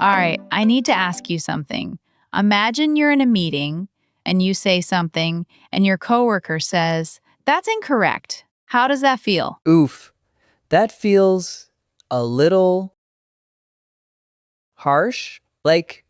All right, I need to ask you something. Imagine you're in a meeting and you say something, and your coworker says, "That's incorrect." How does that feel? Oof, that feels a little harsh. Like,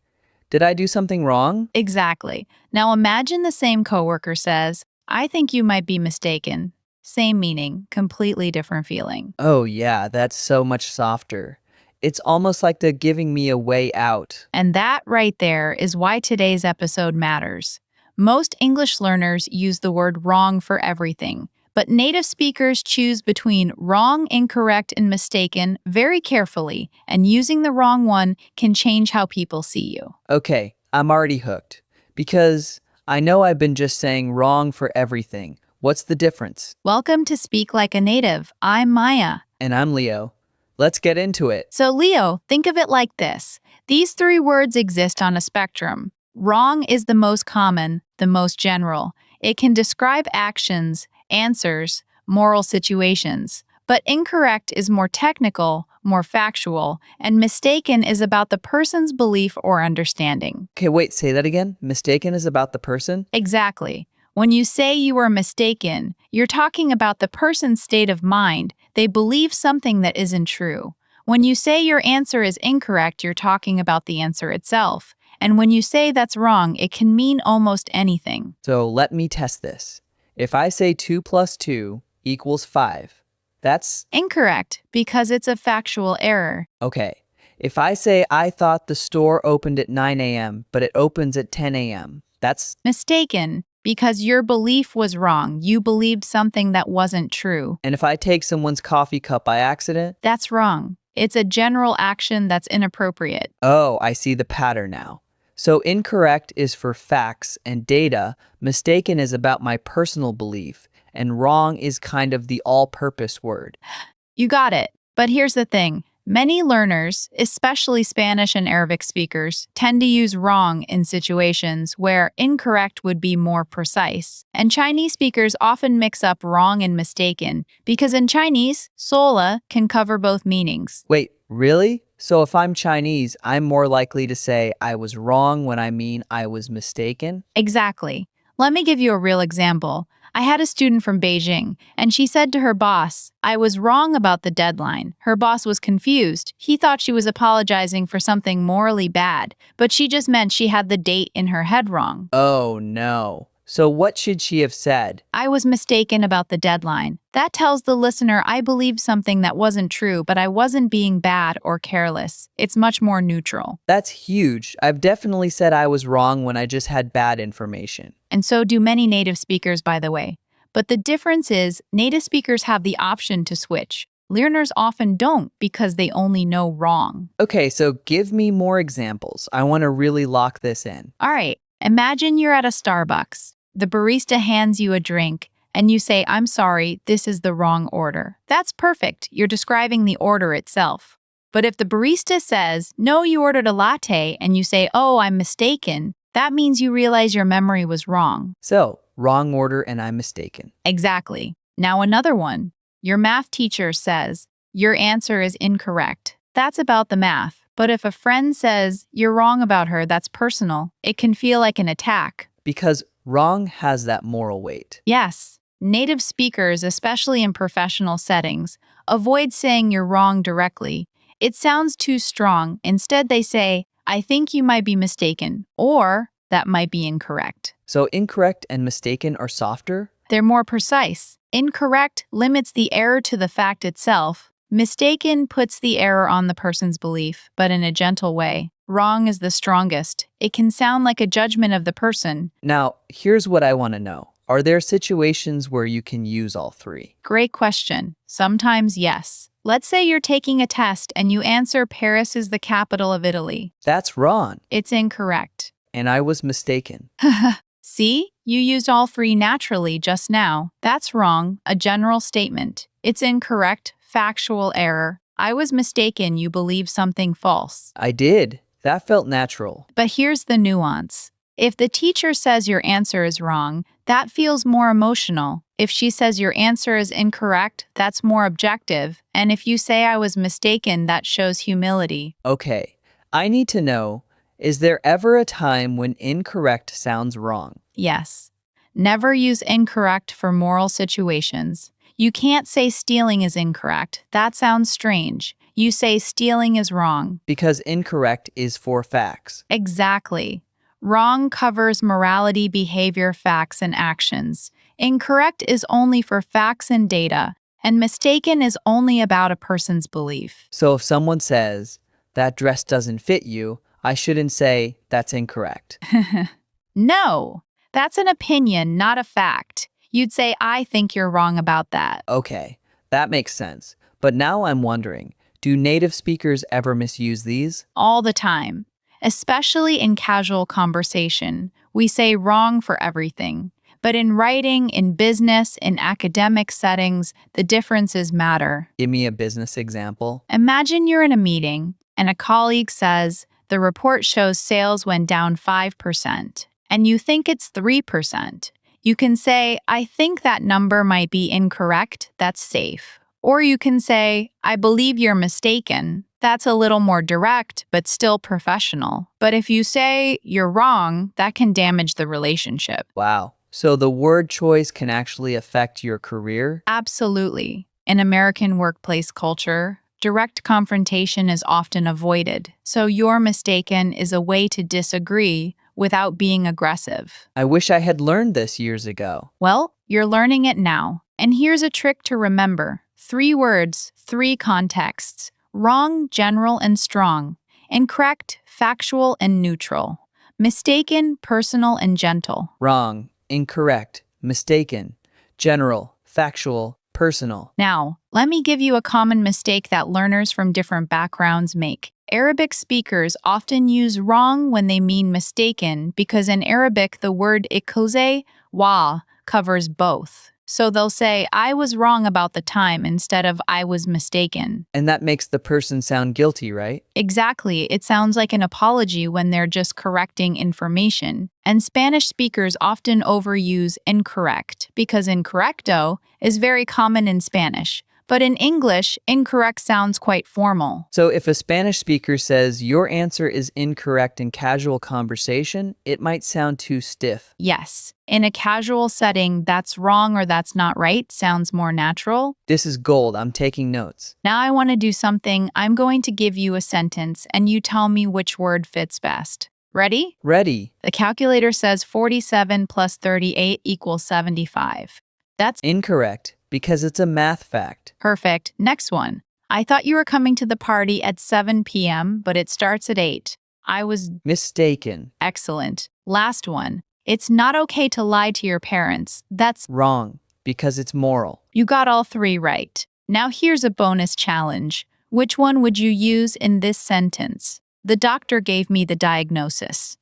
did I do something wrong? Exactly. Now imagine the same coworker says, "I think you might be mistaken." Same meaning, completely different feeling. Oh, yeah, that's so much softer. It's almost like they're giving me a way out. And that right there is why today's episode matters. Most English learners use the word wrong for everything, but native speakers choose between wrong, incorrect, and mistaken very carefully, and using the wrong one can change how people see you. Okay, I'm already hooked. Because I know I've been just saying wrong for everything. What's the difference? Welcome to Speak Like a Native. I'm Maya. And I'm Leo. Let's get into it. So, Leo, think of it like this. These three words exist on a spectrum. Wrong is the most common, the most general. It can describe actions, answers, moral situations. But incorrect is more technical, more factual, and mistaken is about the person's belief or understanding. Okay, wait, say that again. Mistaken is about the person? Exactly. When you say you were mistaken, you're talking about the person's state of mind. They believe something that isn't true. When you say your answer is incorrect, you're talking about the answer itself. And when you say that's wrong, it can mean almost anything. So let me test this. If I say 2 plus 2 equals 5, that's Incorrect, because it's a factual error. okay. If I say I thought the store opened at 9 a.m., but it opens at 10 a.m., that's Mistaken, because your belief was wrong. You believed something that wasn't true. and if I take someone's coffee cup by accident, That's wrong. It's a general action that's inappropriate. oh, I see the pattern now. So incorrect is for facts and data, mistaken is about my personal belief, and wrong is kind of the all-purpose word. You got it. But here's the thing. Many learners, especially Spanish and Arabic speakers, tend to use wrong in situations where incorrect would be more precise. And Chinese speakers often mix up wrong and mistaken because in Chinese, sola can cover both meanings. Wait, really? So if I'm Chinese, I'm more likely to say I was wrong when I mean I was mistaken? Exactly. Let me give you a real example. I had a student from Beijing, and she said to her boss, "I was wrong about the deadline." Her boss was confused. He thought she was apologizing for something morally bad, but she just meant she had the date in her head wrong. Oh no. So what should she have said? I was mistaken about the deadline. That tells the listener I believed something that wasn't true, but I wasn't being bad or careless. It's much more neutral. That's huge. I've definitely said I was wrong when I just had bad information. And so do many native speakers, by the way. But the difference is, native speakers have the option to switch. Learners often don't because they only know wrong. Okay, so give me more examples. I want to really lock this in. All right, imagine you're at a Starbucks. The barista hands you a drink, and you say, "I'm sorry, this is the wrong order." That's perfect. You're describing the order itself. But if the barista says, "No, you ordered a latte," and you say, "Oh, I'm mistaken," that means you realize your memory was wrong. So, wrong order and I'm mistaken. Exactly. Now another one. Your math teacher says, "Your answer is incorrect." That's about the math. But if a friend says, "You're wrong about her," that's personal. It can feel like an attack. Because wrong has that moral weight. Yes, native speakers, especially in professional settings, avoid saying you're wrong directly. It sounds too strong. Instead, they say, "I think you might be mistaken," or "That might be incorrect." So incorrect and mistaken are softer? They're more precise. Incorrect limits the error to the fact itself. Mistaken puts the error on the person's belief, but in a gentle way. Wrong is the strongest. It can sound like a judgment of the person. Now, here's what I want to know. Are there situations where you can use all three? Great question. Sometimes, yes. Let's say you're taking a test and you answer Paris is the capital of Italy. That's wrong. It's incorrect. And I was mistaken. See? You used all three naturally just now. That's wrong, a general statement. It's incorrect, factual error. I was mistaken, you believe something false. I did. That felt natural. But here's the nuance. If the teacher says your answer is wrong, that feels more emotional. If she says your answer is incorrect, that's more objective. And if you say I was mistaken, that shows humility. Okay, I need to know, is there ever a time when incorrect sounds wrong? Yes. Never use incorrect for moral situations. You can't say stealing is incorrect. That sounds strange. You say stealing is wrong. Because incorrect is for facts. Exactly. Wrong covers morality, behavior, facts, and actions. Incorrect is only for facts and data, and mistaken is only about a person's belief. So if someone says, that dress doesn't fit you, I shouldn't say, that's incorrect. No, that's an opinion, not a fact. You'd say, I think you're wrong about that. Okay, that makes sense. But now I'm wondering, do native speakers ever misuse these? All the time, especially in casual conversation. We say wrong for everything. But in writing, in business, in academic settings, the differences matter. Give me a business example. Imagine you're in a meeting and a colleague says, the report shows sales went down 5%, and you think it's 3%. You can say, I think that number might be incorrect. That's safe. Or you can say, I believe you're mistaken. That's a little more direct, but still professional. But if you say you're wrong, that can damage the relationship. Wow. So the word choice can actually affect your career? Absolutely. In American workplace culture, direct confrontation is often avoided. So you're mistaken is a way to disagree without being aggressive. I wish I had learned this years ago. Well, you're learning it now. And here's a trick to remember. 3 words, 3 contexts. Wrong, general, and strong. Incorrect, factual, and neutral. Mistaken, personal, and gentle. Wrong, incorrect, mistaken, general, factual, personal. Now, let me give you a common mistake that learners from different backgrounds make. Arabic speakers often use wrong when they mean mistaken because in Arabic the word ikoze, wa, covers both. So they'll say, I was wrong about the time instead of I was mistaken. And that makes the person sound guilty, right? Exactly, it sounds like an apology when they're just correcting information. And Spanish speakers often overuse incorrect because incorrecto is very common in Spanish. But in English, incorrect sounds quite formal. So if a Spanish speaker says your answer is incorrect in casual conversation, it might sound too stiff. Yes, in a casual setting, that's wrong or that's not right sounds more natural. This is gold. I'm taking notes. Now I want to do something. I'm going to give you a sentence and you tell me which word fits best. Ready? Ready. The calculator says 47 plus 38 equals 75. That's Incorrect, because it's a math fact. perfect. Next one. I thought you were coming to the party at 7 p.m., but it starts at 8. I was Mistaken. excellent. Last one. It's not okay to lie to your parents. That's Wrong, because it's moral. you got all 3 right. Now here's a bonus challenge. Which one would you use in this sentence? The doctor gave me the diagnosis.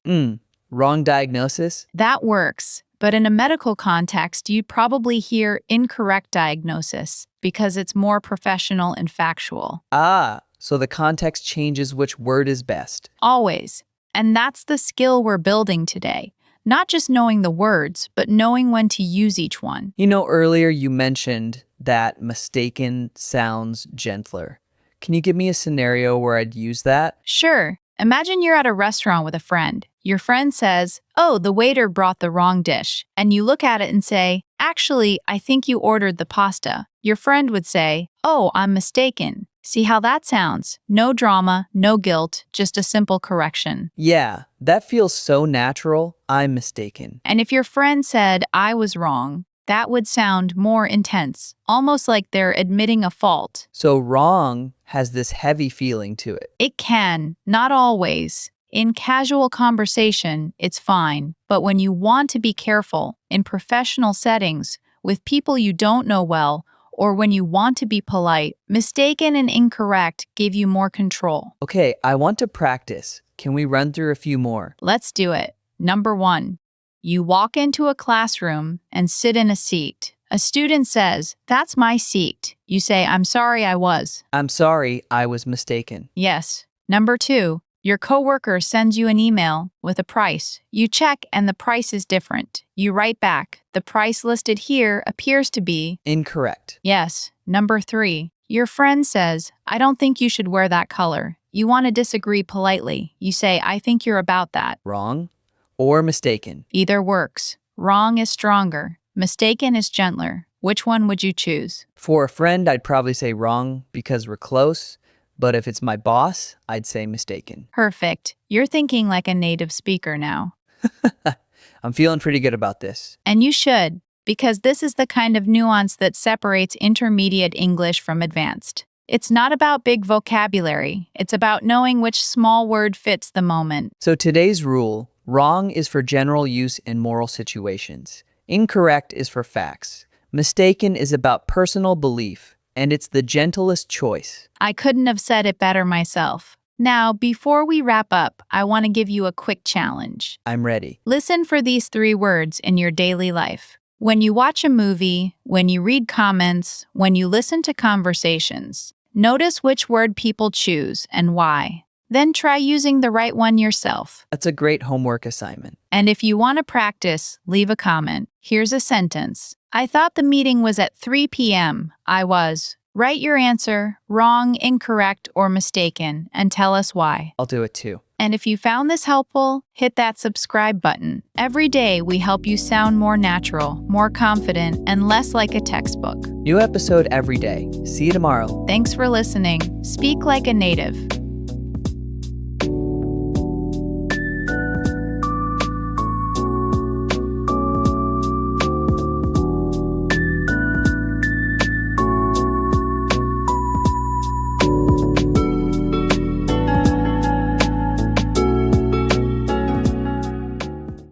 Wrong diagnosis? That works. But in a medical context, you'd probably hear incorrect diagnosis because it's more professional and factual. Ah, so the context changes which word is best. Always. And that's the skill we're building today. Not just knowing the words, but knowing when to use each one. You know, earlier you mentioned that mistaken sounds gentler. Can you give me a scenario where I'd use that? Sure. Imagine you're at a restaurant with a friend. Your friend says, "Oh, the waiter brought the wrong dish." And you look at it and say, "Actually, I think you ordered the pasta." Your friend would say, "Oh, I'm mistaken." See how that sounds? No drama, no guilt, just a simple correction. Yeah, that feels so natural. I'm mistaken. And if your friend said, "I was wrong," that would sound more intense, almost like they're admitting a fault. So wrong has this heavy feeling to it. It can, not always. In casual conversation, it's fine. But when you want to be careful, in professional settings, with people you don't know well, or when you want to be polite, mistaken and incorrect give you more control. Okay, I want to practice. Can we run through a few more? Let's do it. Number 1. You walk into a classroom and sit in a seat. A student says, "That's my seat." You say, "I'm sorry, I was." I'm sorry, I was mistaken. Yes. Number 2. Your coworker sends you an email with a price. You check and the price is different. You write back, "The price listed here appears to be..." Incorrect. Yes. Number 3. Your friend says, "I don't think you should wear that color." You want to disagree politely. You say, I think you're about that. Wrong or mistaken? Either works. Wrong is stronger. Mistaken is gentler. Which one would you choose? For a friend, I'd probably say wrong because we're close. But if it's my boss, I'd say mistaken. Perfect. You're thinking like a native speaker now. I'm feeling pretty good about this. And you should, because this is the kind of nuance that separates intermediate English from advanced. It's not about big vocabulary. It's about knowing which small word fits the moment. So today's rule, wrong is for general use in moral situations. Incorrect is for facts. Mistaken is about personal belief, and it's the gentlest choice. I couldn't have said it better myself. Now, before we wrap up, I want to give you a quick challenge. I'm ready. Listen for these 3 words in your daily life. When you watch a movie, when you read comments, when you listen to conversations, notice which word people choose and why. Then try using the right one yourself. That's a great homework assignment. And if you want to practice, leave a comment. Here's a sentence. I thought the meeting was at 3 p.m. I was. Write your answer, wrong, incorrect, or mistaken, and tell us why. I'll do it too. And if you found this helpful, hit that subscribe button. Every day, we help you sound more natural, more confident, and less like a textbook. New episode every day. See you tomorrow. Thanks for listening. Speak like a native.